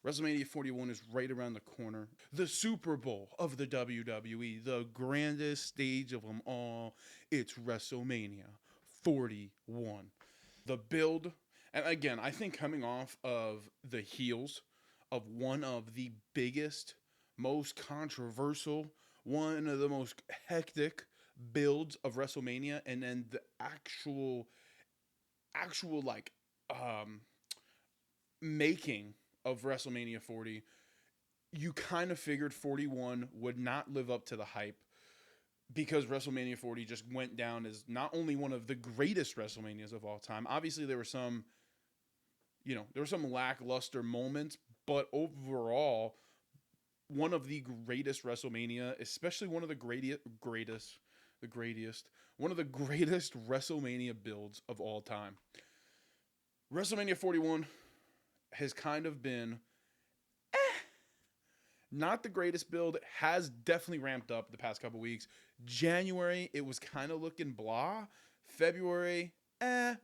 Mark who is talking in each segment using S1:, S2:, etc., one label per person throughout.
S1: WrestleMania 41 is right around the corner. The Super Bowl of the WWE, the grandest stage of them all. It's WrestleMania 41. The build, and again, I think coming off of the heels of one of the biggest, most controversial, one of the most hectic builds of WrestleMania, and then the actual like um making of WrestleMania 40, you kind of figured 41 would not live up to the hype because WrestleMania 40 just went down as not only one of the greatest WrestleManias of all time. Obviously, there were some lackluster moments, but overall, one of the greatest WrestleMania, especially one of the one of the greatest WrestleMania builds of all time. WrestleMania 41 has kind of been not the greatest build. It has definitely ramped up the past couple weeks. January, it was kind of looking blah. February,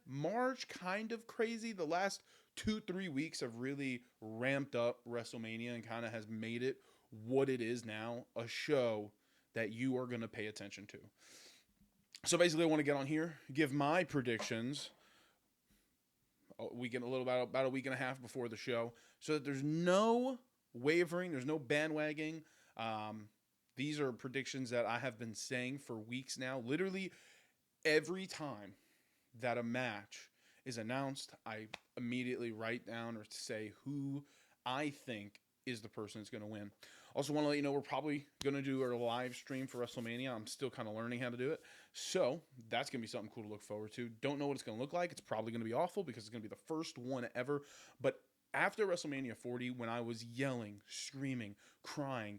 S1: March, kind of crazy. The last 2-3 weeks have really ramped up WrestleMania and kind of has made it what it is now, a show that you are going to pay attention to. So basically, I want to get on here, give my predictions about a week and a half before the show, so that there's no wavering, there's no bandwagoning. These are predictions that I have been saying for weeks now. Literally every time that a match is announced, I immediately write down or say who I think is the person that's going to win. Also, want to let you know we're probably going to do our live stream for WrestleMania. I'm still kind of learning how to do it. So that's going to be something cool to look forward to. Don't know what it's going to look like. It's probably going to be awful because it's going to be the first one ever. But after WrestleMania 40, when I was yelling, screaming, crying,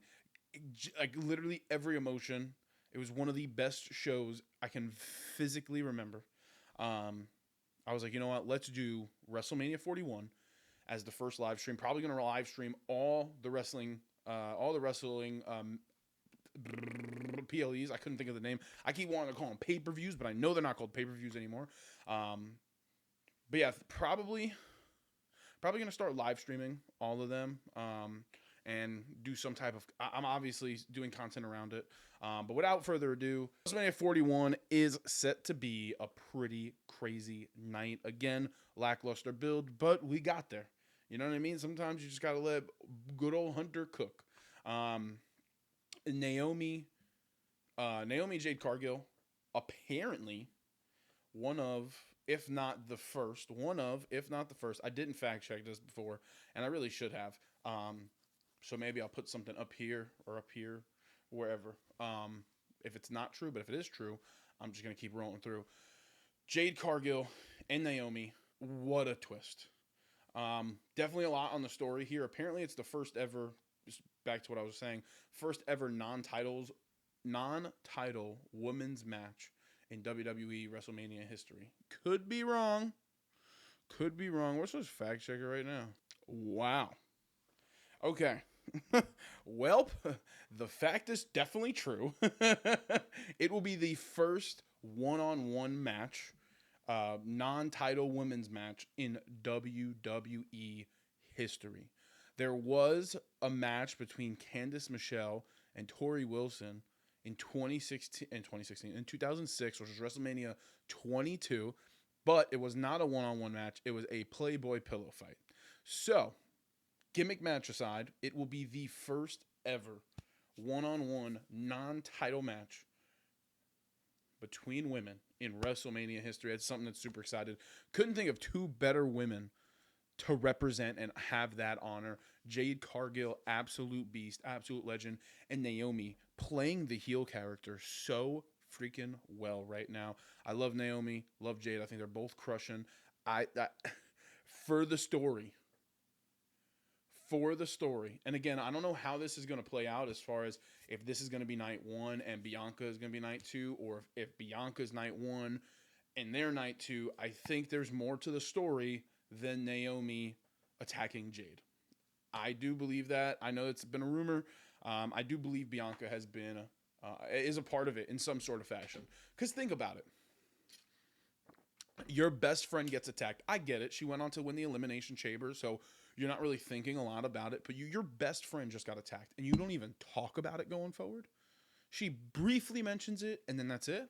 S1: like literally every emotion, it was one of the best shows I can physically remember. I was like, you know what? Let's do WrestleMania 41 as the first live stream. Probably going to live stream all the wrestling PLEs. I couldn't think of the name. I keep wanting to call them pay-per-views, but I know they're not called pay-per-views anymore. But yeah, probably going to start live streaming all of them and do some type of. I'm obviously doing content around it. But without further ado, WrestleMania 41 is set to be a pretty crazy night. Again, lackluster build, but we got there. You know what I mean? Sometimes you just got to let good old Hunter cook. Naomi Jade Cargill, apparently one of, if not the first, I didn't fact check this before, and I really should have. So maybe I'll put something up here or up here, wherever. If it's not true, but if it is true, I'm just going to keep rolling through. Jade Cargill and Naomi, what a twist. Definitely a lot on the story here. Apparently it's the first ever, just back to what I was saying, first ever non-title women's match in WWE WrestleMania history. Could be wrong. What's this fact checker right now? Wow. Okay. Welp, the fact is definitely true. It will be the first one-on-one match, non-title women's match in WWE history. There was a match between Candice Michelle and Tori Wilson in 2006, which was WrestleMania 22, but it was not a one-on-one match. It was a Playboy pillow fight. So, gimmick match aside, it will be the first ever one-on-one non-title match between women in WrestleMania history. It's something that's super excited. Couldn't think of two better women to represent and have that honor. Jade Cargill, absolute beast, absolute legend, and Naomi playing the heel character so freaking well right now. I love Naomi, love Jade. I think they're both crushing. For the story. And again, I don't know how this is going to play out as far as if this is going to be night one and Bianca is going to be night two, or if Bianca's night one and they're night two. I think there's more to the story than Naomi attacking Jade. I do believe that. I know it's been a rumor. I do believe Bianca is a part of it in some sort of fashion. Because think about it. Your best friend gets attacked. I get it. She went on to win the Elimination Chamber, so You're not really thinking a lot about it, but your best friend just got attacked, and you don't even talk about it going forward. She briefly mentions it, and then that's it.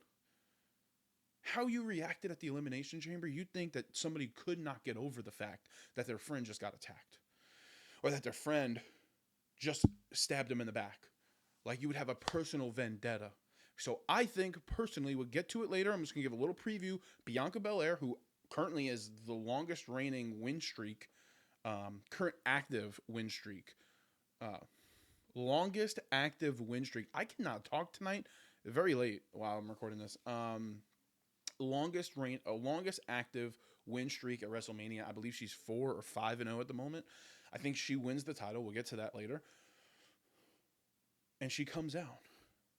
S1: How you reacted at the Elimination Chamber, you'd think that somebody could not get over the fact that their friend just got attacked, or that their friend just stabbed him in the back. Like you would have a personal vendetta. So I think personally, we'll get to it later. I'm just going to give a little preview. Bianca Belair, who currently is the longest reigning win streak, current active win streak, longest active win streak. I cannot talk tonight. Very late while I'm recording this. Longest active win streak at WrestleMania. I believe she's 4 or 5-0 at the moment. I think she wins the title. We'll get to that later. And she comes out.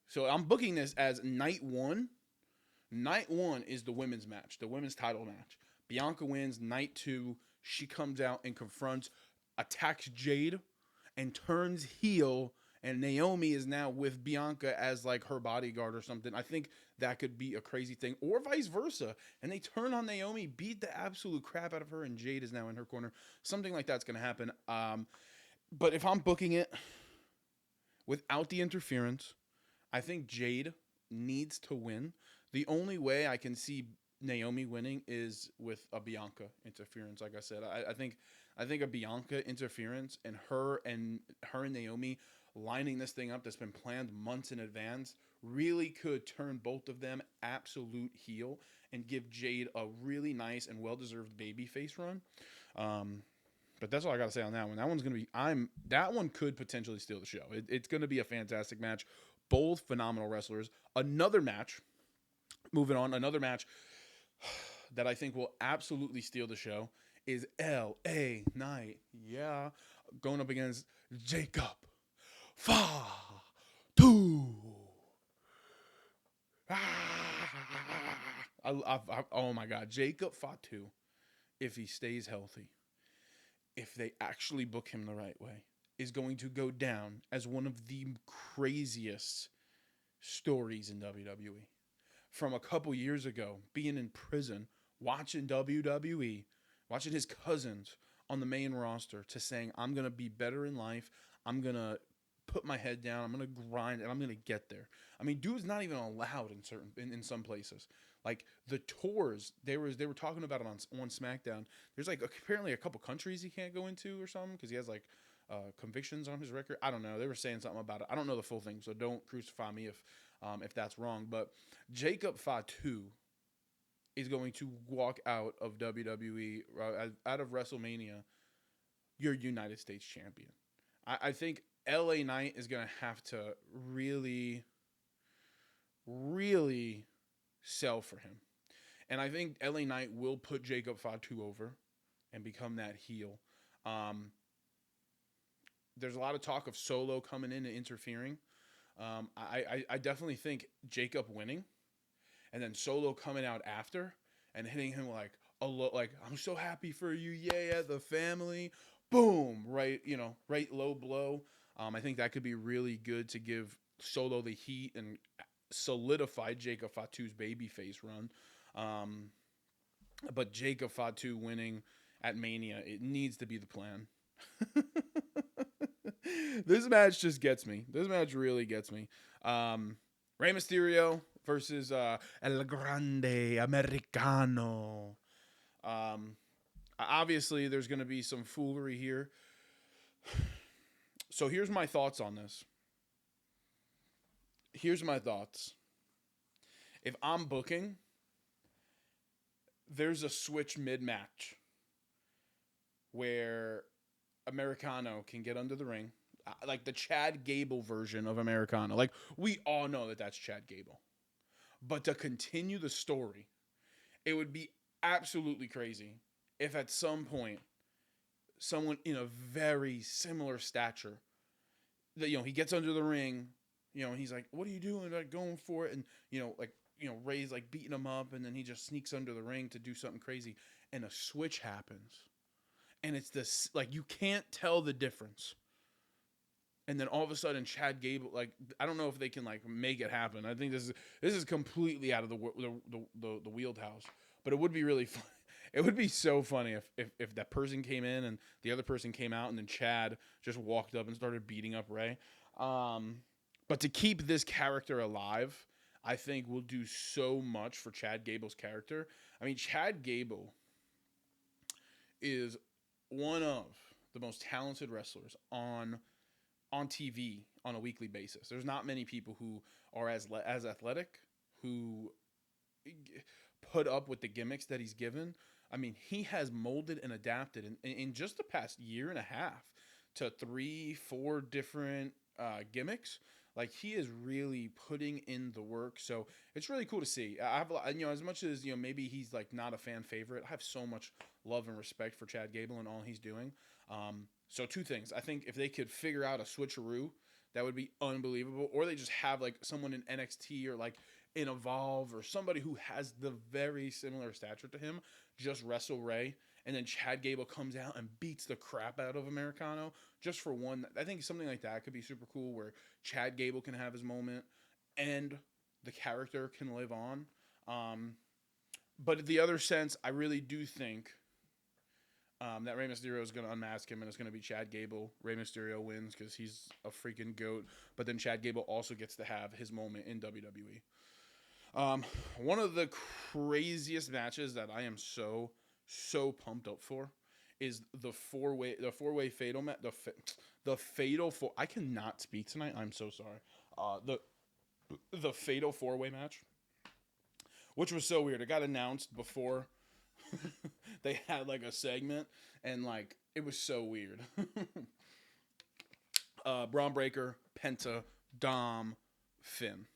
S1: So I'm booking this as night one. Night one is the women's match, the women's title match. Bianca wins. Night 2, she comes out and confronts, attacks Jade, and turns heel. And Naomi is now with Bianca as like her bodyguard or something. I think that could be a crazy thing, or vice versa. And they turn on Naomi, beat the absolute crap out of her, and Jade is now in her corner. Something like that's going to happen. But if I'm booking it without the interference, I think Jade needs to win. The only way I can see Naomi winning is with a Bianca interference. Like I said, I think a Bianca interference and her and Naomi lining this thing up that's been planned months in advance really could turn both of them absolute heel and give Jade a really nice and well-deserved babyface run. But that's all I got to say on that one. That one's going to be that one could potentially steal the show. It's going to be a fantastic match. Both phenomenal wrestlers. Another match that I think will absolutely steal the show is L.A. Knight. Yeah. Going up against Jacob Fatu. Oh my God. Jacob Fatu, if he stays healthy, if they actually book him the right way, is going to go down as one of the craziest stories in WWE. From a couple years ago, being in prison, watching WWE, watching his cousins on the main roster, to saying, I'm going to be better in life. I'm going to put my head down. I'm going to grind, and I'm going to get there. I mean, dude's not even allowed in some places. Like the tours, they were talking about it on SmackDown. There's like apparently a couple countries he can't go into or something because he has like convictions on his record. I don't know. They were saying something about it. I don't know the full thing, so don't crucify me if that's wrong. But Jacob Fatu is going to walk out of WWE, out of WrestleMania, your United States champion. I think LA Knight is going to have to really, really sell for him. And I think LA Knight will put Jacob Fatu over and become that heel. There's a lot of talk of Solo coming in and interfering. I definitely think Jacob winning and then Solo coming out after and hitting him like I'm so happy for you, yeah, the family, boom, right low blow. I think that could be really good to give Solo the heat and solidify Jacob Fatu's babyface run. But Jacob Fatu winning at Mania, it needs to be the plan. This match just gets me. This match really gets me. Rey Mysterio versus El Grande Americano. Obviously, there's going to be some foolery here. So here's my thoughts on this. Here's my thoughts. If I'm booking, there's a switch mid-match where Americano can get under the ring. Like the Chad Gable version of Americano. Like, we all know that that's Chad Gable. But to continue the story, it would be absolutely crazy if at some point someone in a very similar stature, that he gets under the ring, and he's like, what are you doing? Like, going for it. And, Ray's like beating him up, and then he just sneaks under the ring to do something crazy. And a switch happens. And it's this, like, you can't tell the difference. And then all of a sudden, Chad Gable, like, I don't know if they can like make it happen. I think this is completely out of the wheelhouse. But it would be really fun. It would be so funny if that person came in and the other person came out, and then Chad just walked up and started beating up Ray. But to keep this character alive, I think will do so much for Chad Gable's character. I mean, Chad Gable is one of the most talented wrestlers on TV on a weekly basis. There's not many people who are as athletic, who put up with the gimmicks that he's given. I mean, he has molded and adapted in just the past year and a half to 3, 4 different gimmicks. Like, he is really putting in the work, so it's really cool to see. I have, as much as maybe he's like not a fan favorite, I have so much love and respect for Chad Gable and all he's doing. So two things. I think if they could figure out a switcheroo, that would be unbelievable. Or they just have like someone in NXT or like in Evolve or somebody who has the very similar stature to him just wrestle Ray, and then Chad Gable comes out and beats the crap out of Americano just for one. I think something like that could be super cool, where Chad Gable can have his moment and the character can live on. But in the other sense, I really do think that Rey Mysterio is going to unmask him, and it's going to be Chad Gable. Rey Mysterio wins because he's a freaking GOAT, but then Chad Gable also gets to have his moment in WWE. One of the craziest matches that I am so pumped up for is the four-way fatal match. The fatal four. I cannot speak tonight. I'm so sorry. The fatal four-way match, which was so weird. It got announced before they had like a segment, and like it was so weird. Braun Breaker, Penta, Dom, Finn.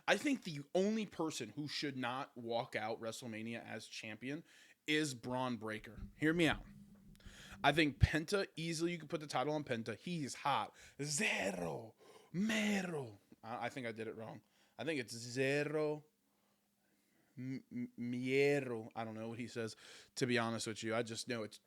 S1: I think the only person who should not walk out WrestleMania as champion is Braun Breaker. Hear me out. I think Penta, easily you can put the title on Penta. He's hot. Zero Mero. I think I did it wrong. I think it's Zero Miero. I don't know what he says, to be honest with you. I just know it's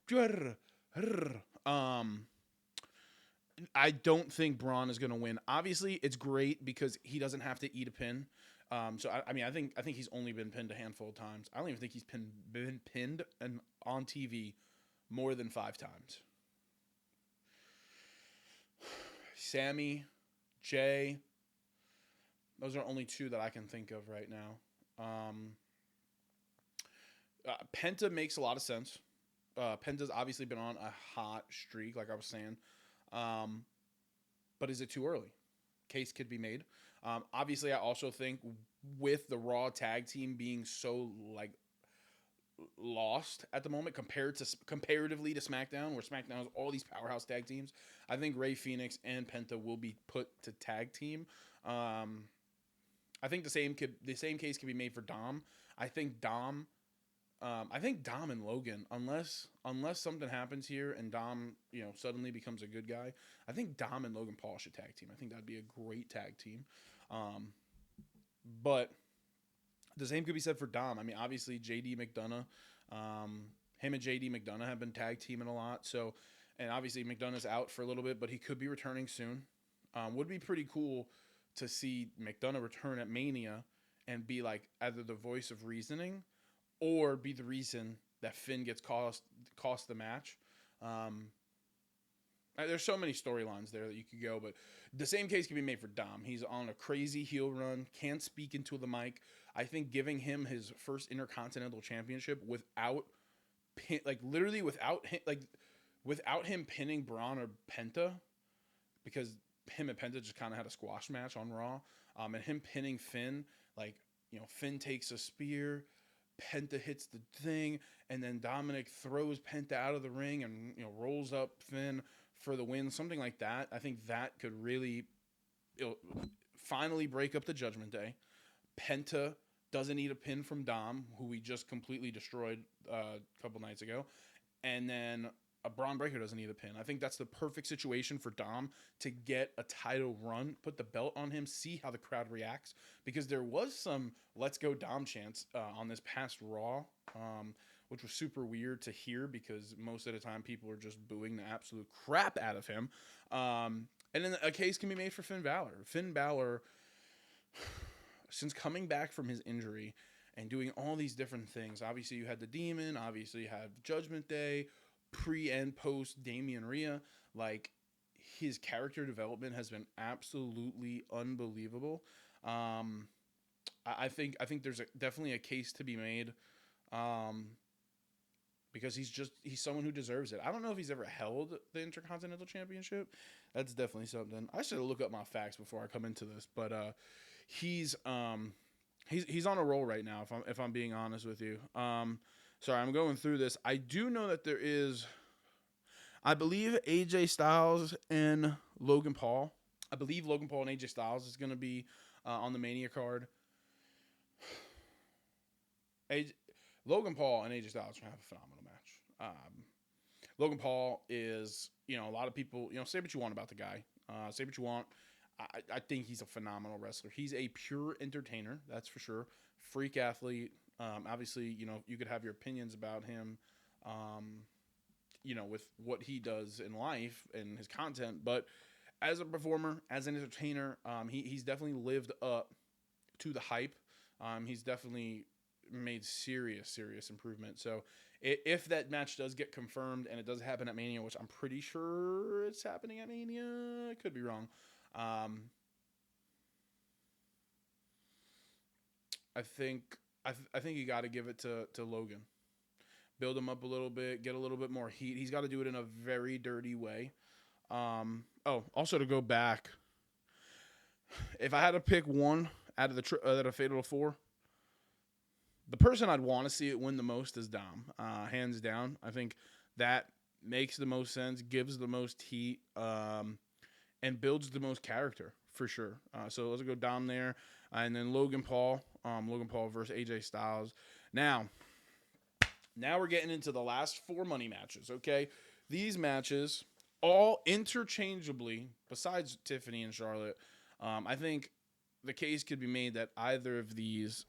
S1: I don't think Braun is going to win. Obviously, it's great because he doesn't have to eat a pin. So I mean, I think he's only been pinned a handful of times. I don't even think he's been pinned on TV more than 5 times. Sammy, Jay, those are only 2 that I can think of right now. Penta makes a lot of sense. Penta's obviously been on a hot streak, like I was saying. But is it too early? Case could be made. Obviously, I also think with the Raw tag team being so like lost at the moment comparatively to SmackDown, where SmackDown has all these powerhouse tag teams, I think Rey Fenix and Penta will be put to tag team. I think the same case could be made for Dom. I think Dom and Logan, unless something happens here and Dom, suddenly becomes a good guy, I think Dom and Logan Paul should tag team. I think that'd be a great tag team. But the same could be said for Dom. I mean, obviously JD McDonough, him and JD McDonough have been tag teaming a lot. So, and obviously McDonough's out for a little bit, but he could be returning soon. Would be pretty cool to see McDonough return at Mania and be like either the voice of reasoning or be the reason that Finn gets cost the match. There's so many storylines there that you could go, but the same case can be made for Dom. He's on a crazy heel run, can't speak into the mic. I think giving him his first Intercontinental Championship without him pinning Braun or Penta, because him and Penta just kind of had a squash match on Raw, and him pinning Finn, Finn takes a spear, Penta hits the thing, and then Dominic throws Penta out of the ring and rolls up Finn for the win, something like that. I think that could really finally break up the Judgment Day. Penta doesn't need a pin from Dom, who we just completely destroyed a couple nights ago, and then a Braun Breaker doesn't need a pin. I think that's the perfect situation for Dom to get a title run, put the belt on him, see how the crowd reacts, because there was some "Let's Go Dom" chants on this past Raw, which was super weird to hear because most of the time people are just booing the absolute crap out of him. And then a case can be made for Finn Balor. Finn Balor, since coming back from his injury and doing all these different things. Obviously, you had the Demon. Obviously, you had Judgment Day, pre and post Damian Rhea. Like, his character development has been absolutely unbelievable. Um, I think there's definitely a case to be made, um, because he's someone who deserves it. I don't know if he's ever held the Intercontinental Championship. That's definitely something. I should look up my facts before I come into this, but he's he's on a roll right now. If I'm being honest with you. Sorry, I'm going through this. I do know that there is, I believe, AJ Styles and Logan Paul. I believe Logan Paul and AJ Styles is going to be on the Mania card. AJ, Logan Paul and AJ Styles are going to have a phenomenal match. Logan Paul is, a lot of people, say what you want about the guy. Say what you want. I think he's a phenomenal wrestler. He's a pure entertainer, that's for sure. Freak athlete. Obviously, you could have your opinions about him, with what he does in life and his content. But as a performer, as an entertainer, he's definitely lived up to the hype. He's definitely made serious improvement. So if that match does get confirmed and it does happen at Mania, which I'm pretty sure it's happening at Mania, I could be wrong. I think you got to give it to Logan. Build him up a little bit, get a little bit more heat. He's got to do it in a very dirty way. Also to go back, if I had to pick one out of the Fatal 4, the person I'd want to see it win the most is Dom, hands down. I think that makes the most sense, gives the most heat, and builds the most character for sure. So let's go Dom there, and then Logan Paul. Logan Paul versus AJ Styles. Now we're getting into the last 4 money matches. Okay, these matches all interchangeably, besides Tiffany and Charlotte. I think the case could be made that either of these.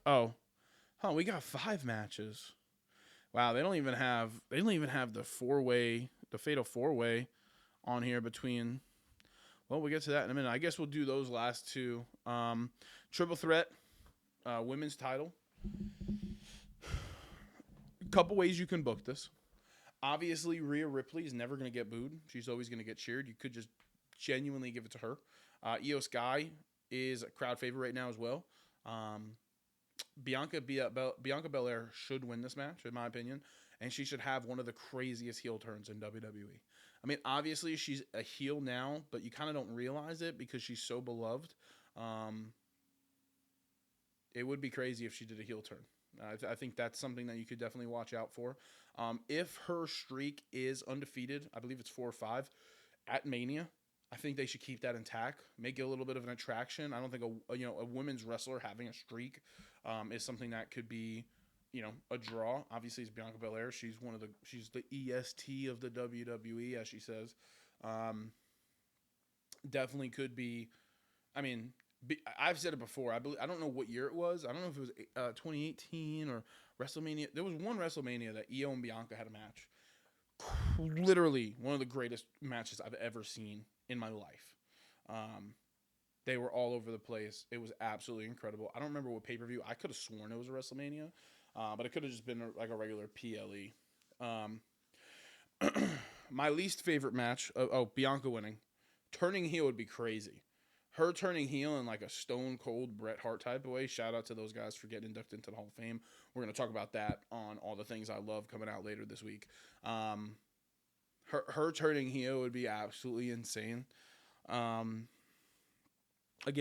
S1: We got 5 matches. Wow, they don't even have the 4-way, the Fatal 4-way on here between. Well, we'll get to that in a minute. I guess we'll do those last 2. Triple threat, women's title. A couple ways you can book this. Obviously, Rhea Ripley is never going to get booed. She's always going to get cheered. You could just genuinely give it to her. Io Sky is a crowd favorite right now as well. Bianca Belair should win this match, in my opinion, and she should have one of the craziest heel turns in WWE. I mean, obviously, she's a heel now, but you kind of don't realize it because she's so beloved. It would be crazy if she did a heel turn. I think that's something that you could definitely watch out for. If her streak is undefeated, I believe it's 4 or 5, at Mania, I think they should keep that intact, make it a little bit of an attraction. I don't think a women's wrestler having a streak is something that could be, a draw. Obviously, it's Bianca Belair. She's the EST of the WWE, as she says. Definitely could be. I mean, I've said it before. I don't know what year it was. I don't know if it was 2018 or WrestleMania. There was one WrestleMania that Io and Bianca had a match. Literally one of the greatest matches I've ever seen in my life. They were all over the place. It was absolutely incredible. I don't remember what pay-per-view. I could have sworn it was a WrestleMania, but it could have just been like a regular PLE. My least favorite match. Bianca winning. Turning heel would be crazy. Her turning heel in like a Stone Cold Bret Hart type of way. Shout out to those guys for getting inducted into the Hall of Fame. We're going to talk about that on All the Things I Love coming out later this week. Her turning heel would be absolutely insane. Again,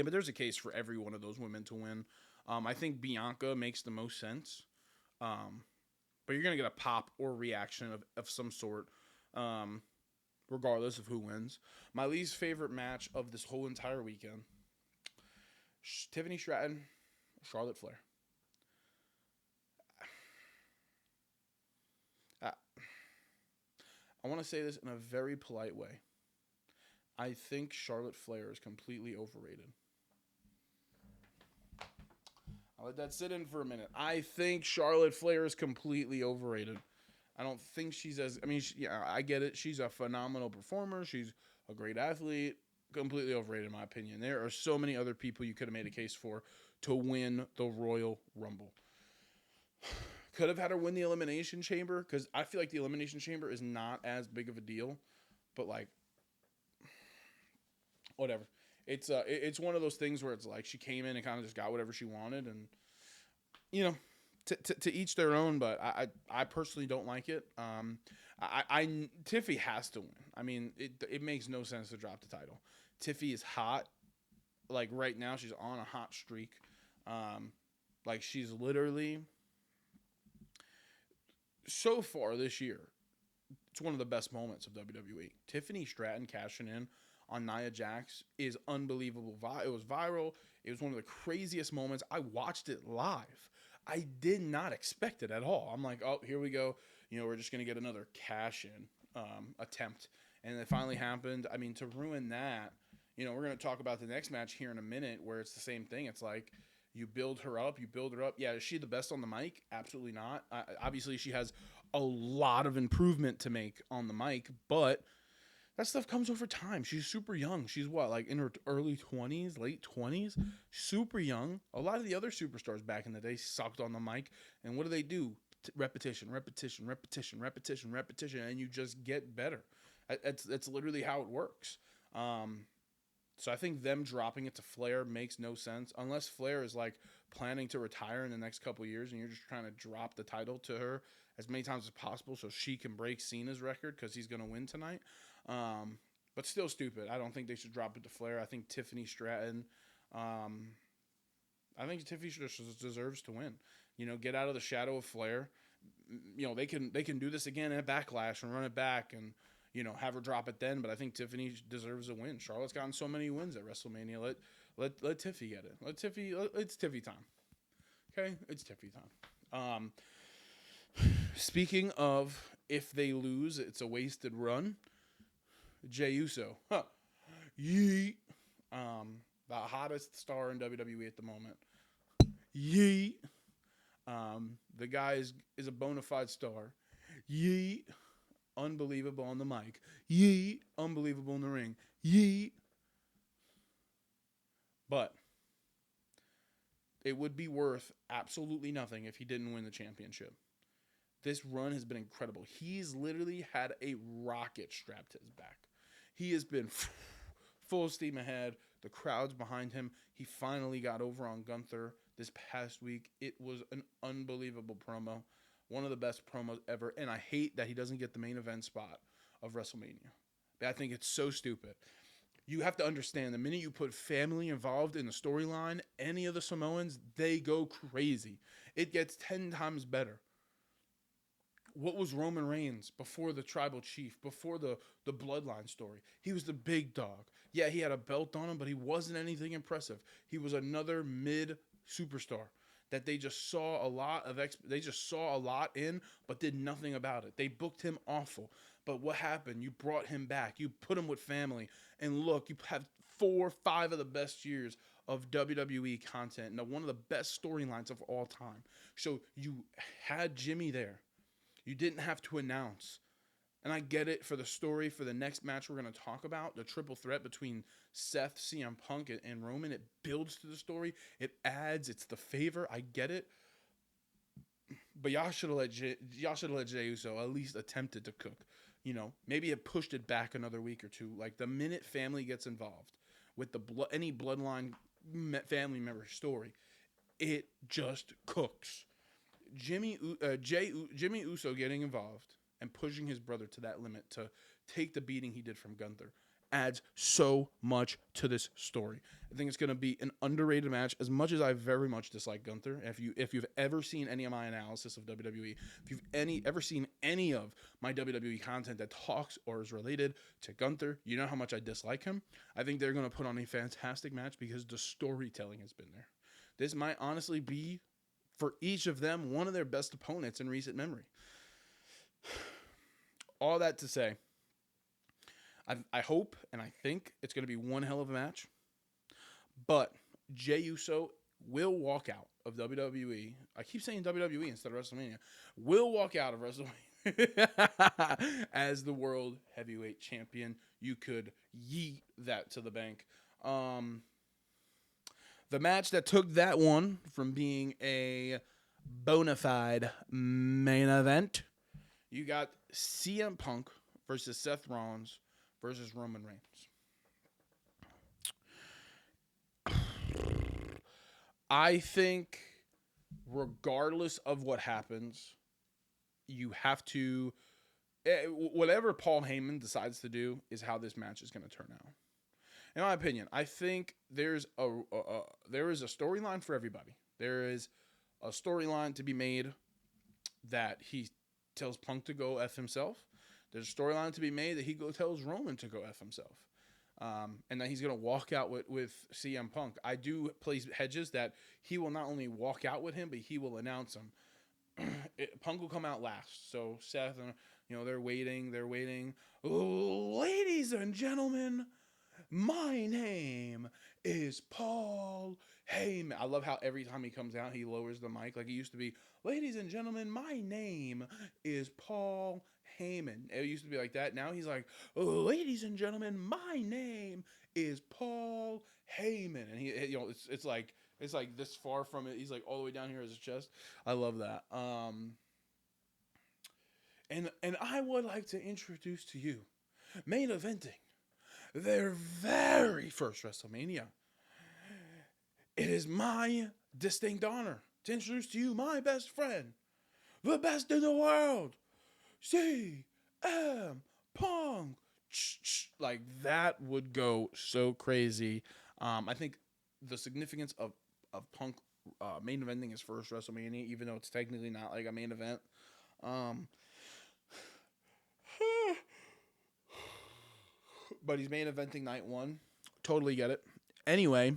S1: but there's a case for every one of those women to win. I think Bianca makes the most sense. But you're going to get a pop or reaction of some sort, regardless of who wins. My least favorite match of this whole entire weekend, Tiffany Stratton, Charlotte Flair. I want to say this in a very polite way. I think Charlotte Flair is completely overrated. I'll let that sit in for a minute. I think Charlotte Flair is completely overrated. I don't think she's I get it. She's a phenomenal performer. She's a great athlete. Completely overrated, in my opinion. There are so many other people you could have made a case for to win the Royal Rumble. Could have had her win the Elimination Chamber because I feel like the Elimination Chamber is not as big of a deal, but like whatever. It's one of those things where it's like she came in and kind of just got whatever she wanted, and you know, to each their own. But I personally don't like it. Tiffy has to win. I mean, it makes no sense to drop the title. Tiffy is hot. Like right now, she's on a hot streak. Like she's literally so far this year. It's one of the best moments of WWE. Tiffany Stratton cashing in on Nia Jax is unbelievable. It was viral. It was one of the craziest moments. I watched it live. I did not expect it at all. I'm like, oh, here we go. You know, we're just going to get another cash in attempt. And it finally happened. I mean, to ruin that, you know, we're going to talk about the next match here in a minute where it's the same thing. It's like you build her up. Yeah, is she the best on the mic? Absolutely not. Obviously, she has a lot of improvement to make on the mic, but that stuff comes over time. She's super young. She's what, like in her early 20s, late 20s? Super young. A lot of the other superstars back in the day sucked on the mic. And what do? Repetition, repetition, repetition, repetition, repetition, and you just get better. That's literally how it works. So I think them dropping it to Flair makes no sense unless Flair is like planning to retire in the next couple of years and you're just trying to drop the title to her as many times as possible so she can break Cena's record because he's going to win tonight. But still stupid. I don't think they should drop it to Flair. I think Tiffany Stratton, deserves to win. You know, get out of the shadow of Flair. You know, they can do this again at Backlash and run it back and, you know, have her drop it then. But I think Tiffany deserves a win. Charlotte's gotten so many wins at WrestleMania. Let Tiffy get it. It's Tiffy time. Okay? It's Tiffy time. Speaking of if they lose, it's a wasted run. Jey Uso. Huh. Yeet. The hottest star in WWE at the moment. Yeet. The guy is a bona fide star. Yeet. Unbelievable on the mic. Yeet. Unbelievable in the ring. Yeet. But it would be worth absolutely nothing if he didn't win the championship. This run has been incredible. He's literally had a rocket strapped to his back. He has been full steam ahead. The crowd's behind him. He finally got over on Gunther this past week. It was an unbelievable promo. One of the best promos ever. And I hate that he doesn't get the main event spot of WrestleMania. I think it's so stupid. You have to understand, the minute you put family involved in the storyline, any of the Samoans, they go crazy. It gets 10 times better. What was Roman Reigns before the tribal chief, before the bloodline story? He was the big dog. Yeah, he had a belt on him, but he wasn't anything impressive. He was another mid superstar that they just saw a lot in, but did nothing about it. They booked him awful. But what happened? You brought him back. You put him with family. And look, you have 4 or 5 of the best years of WWE content and one of the best storylines of all time. So you had Jimmy there. You didn't have to announce. And I get it for the story for the next match we're going to talk about, the triple threat between Seth, CM Punk, and Roman. It builds to the story. It adds. It's the favor. I get it. But y'all should have let Jey Uso at least attempted to cook. You know, maybe it pushed it back another week or two. Like the minute family gets involved with any bloodline family member story, it just cooks. Jimmy Uso getting involved and pushing his brother to that limit to take the beating he did from Gunther adds so much to this story. I think it's going to be an underrated match. As much as I very much dislike Gunther, if you've ever seen any of my analysis of WWE, if you've ever seen any of my WWE content that talks or is related to Gunther, you know how much I dislike him. I think they're going to put on a fantastic match because the storytelling has been there. This might honestly be, for each of them, one of their best opponents in recent memory. All that to say, I hope and I think it's going to be one hell of a match. But Jey Uso will walk out of WWE. I keep saying WWE instead of WrestleMania. Will walk out of WrestleMania as the World Heavyweight Champion. You could yeet that to the bank. The match that took that one from being a bona fide main event. You got CM Punk versus Seth Rollins versus Roman Reigns. I think regardless of what happens, you have to whatever Paul Heyman decides to do is how this match is going to turn out. In my opinion, I think there is a storyline for everybody. There is a storyline to be made that he tells Punk to go F himself. There's a storyline to be made that he tells Roman to go F himself. And that he's going to walk out with CM Punk. I do place hedges that he will not only walk out with him, but he will announce him. Punk will come out last. So Seth, they're waiting. Oh, ladies and gentlemen, my name is Paul Heyman. I love how every time he comes out, he lowers the mic. Like it used to be, ladies and gentlemen, my name is Paul Heyman. It used to be like that. Now he's like, ladies and gentlemen, my name is Paul Heyman. And he, it's like this far from it. He's like all the way down here at his chest. I love that. And I would like to introduce to you, main eventing their very first WrestleMania. It is my distinct honor to introduce to you my best friend, the best in the world, CM Punk. Like that would go so crazy. I think the significance of Punk main eventing his first WrestleMania, even though it's technically not like a main event. But he's main eventing night one. Totally get it. Anyway,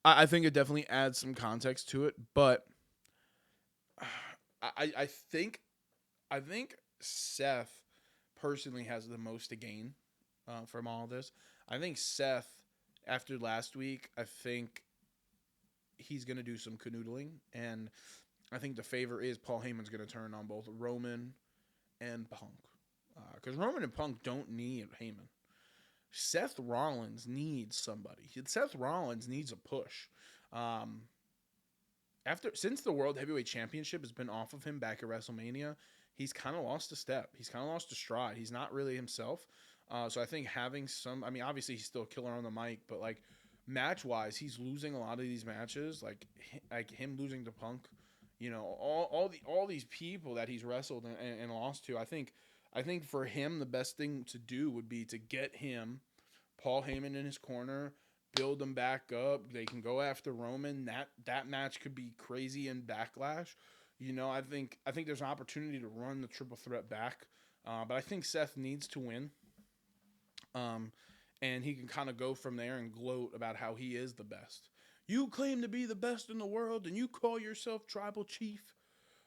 S1: I think it definitely adds some context to it, but I think Seth personally has the most to gain from all this. I think Seth, after last week, I think he's going to do some canoodling, and I think the favor is Paul Heyman's going to turn on both Roman and Punk. Because Roman and Punk don't need Heyman. Seth Rollins needs somebody. Seth Rollins needs a push. Since the World Heavyweight Championship has been off of him back at WrestleMania, he's kind of lost a step. He's kind of lost a stride. He's not really himself. So I think having obviously he's still a killer on the mic, but like match-wise, he's losing a lot of these matches. Like him losing to Punk, all these people that he's wrestled and lost to. I think for him, the best thing to do would be to get him, Paul Heyman in his corner, build him back up. They can go after Roman. That match could be crazy in Backlash. I think there's an opportunity to run the triple threat back. But I think Seth needs to win. And he can kind of go from there and gloat about how he is the best. You claim to be the best in the world and you call yourself tribal chief?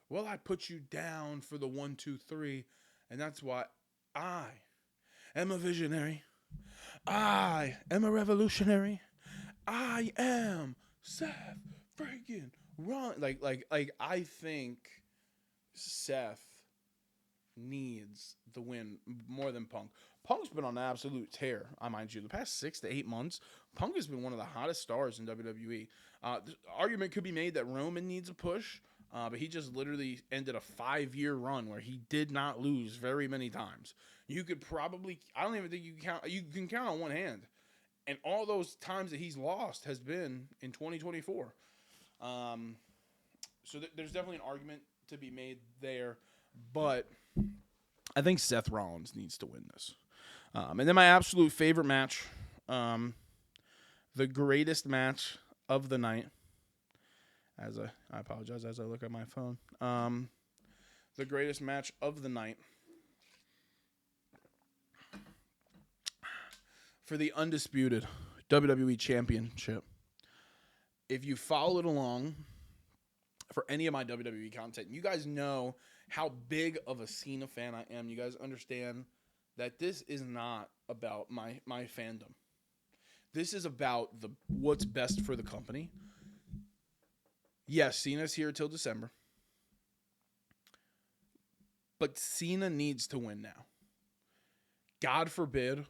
S1: Well, I put you down for the 1, 2, 3. And that's why I am a visionary. I am a revolutionary. I am Seth freaking Rollins. Like I think Seth needs the win more than Punk. Punk's been on an absolute tear, I mind you. The past 6 to 8 months, Punk has been one of the hottest stars in WWE. The argument could be made that Roman needs a push. But he just literally ended a 5-year run where he did not lose very many times. You could probably, I don't even think you can count on one hand. And all those times that he's lost has been in 2024. So there's definitely an argument to be made there. But I think Seth Rollins needs to win this. And then my absolute favorite match, the greatest match of the night. I apologize as I look at my phone. The greatest match of the night for the undisputed WWE Championship. If you followed along for any of my WWE content, you guys know how big of a Cena fan I am. You guys understand that this is not about my fandom. This is about what's best for the company. Yes, Cena's here till December. But Cena needs to win now. God forbid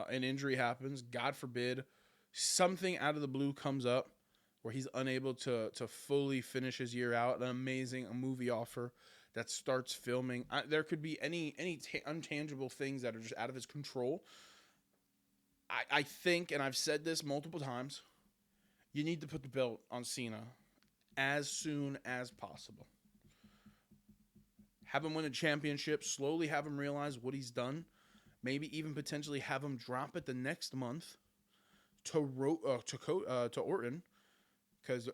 S1: an injury happens. God forbid something out of the blue comes up. where he's unable to fully finish his year out. An amazing movie offer that starts filming. There could be any untangible things that are just out of his control. I think, and I've said this multiple times, you need to put the belt on Cena as soon as possible. Have him win a championship, slowly have him realize what he's done, maybe even potentially have him drop it the next month to Orton, because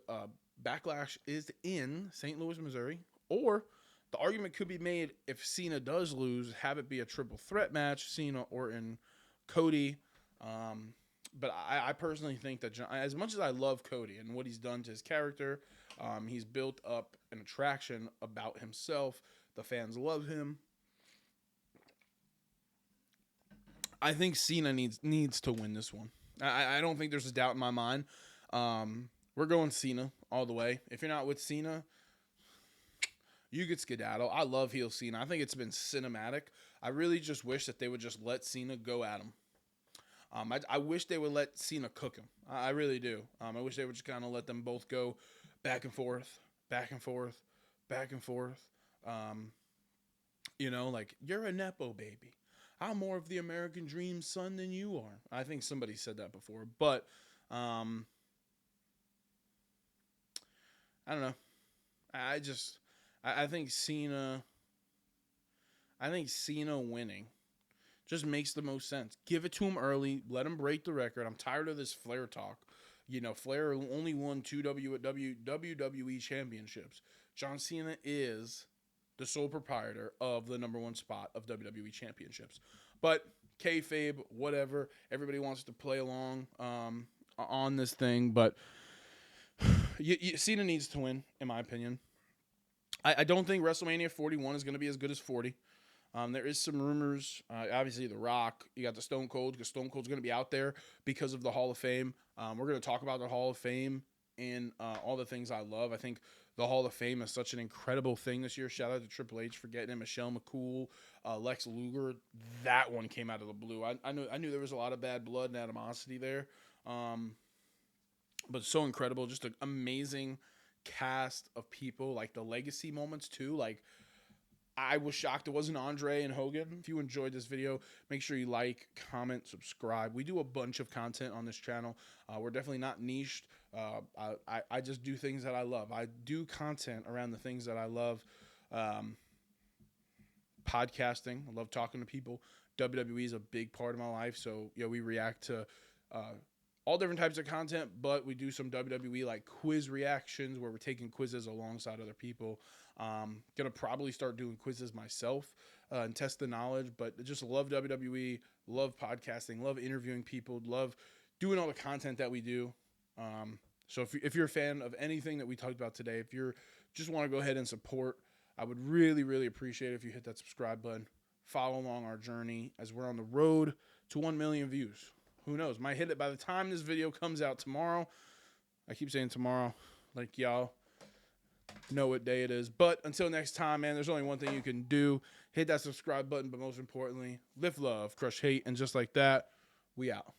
S1: Backlash is in St. Louis, Missouri. Or the argument could be made, if Cena does lose, have it be a triple threat match, Cena, Orton, Cody. But I personally think that as much as I love Cody and what he's done to his character, he's built up an attraction about himself. The fans love him. I think Cena needs to win this one. I don't think there's a doubt in my mind. We're going Cena all the way. If you're not with Cena, you could skedaddle. I love heel Cena. I think it's been cinematic. I really just wish that they would just let Cena go at him. I wish they would let Cena cook him. I really do. I wish they would just kind of let them both go back and forth, back and forth, back and forth. Like, you're a Nepo baby. I'm more of the American dream son than you are. I think somebody said that before. But, I don't know. I think Cena winning just makes the most sense. Give it to him early. Let him break the record. I'm tired of this Flair talk. Flair only won 2 WWE championships. John Cena is the sole proprietor of the number one spot of WWE championships. But kayfabe, whatever. Everybody wants to play along on this thing. But Cena needs to win, in my opinion. I don't think WrestleMania 41 is going to be as good as 40. There is some rumors. Obviously, The Rock. You got the Stone Cold, because Stone Cold's going to be out there because of the Hall of Fame. We're going to talk about the Hall of Fame and all the things I love. I think the Hall of Fame is such an incredible thing this year. Shout out to Triple H for getting him. Michelle McCool, Lex Luger. That one came out of the blue. I knew there was a lot of bad blood and animosity there. But so incredible. Just an amazing cast of people. Like the legacy moments too. Like, I was shocked it wasn't Andre and Hogan. If you enjoyed this video, make sure you like, comment, subscribe. We do a bunch of content on this channel. We're definitely not niched. I just do things that I love. I do content around the things that I love. Podcasting. I love talking to people. WWE is a big part of my life. So, we react to all different types of content, but we do some WWE like quiz reactions where we're taking quizzes alongside other people. Gonna probably start doing quizzes myself and test the knowledge, but just love WWE, love podcasting, love interviewing people, love doing all the content that we do. So if you're a fan of anything that we talked about today, if you just want to go ahead and support, I would really, really appreciate it if you hit that subscribe button. Follow along our journey as we're on the road to 1 million views. Who knows? Might hit it by the time this video comes out tomorrow. I keep saying tomorrow, like y'all know what day it is. But until next time, man, there's only one thing you can do. Hit that subscribe button, but most importantly, lift love, crush hate, and just like that, we out.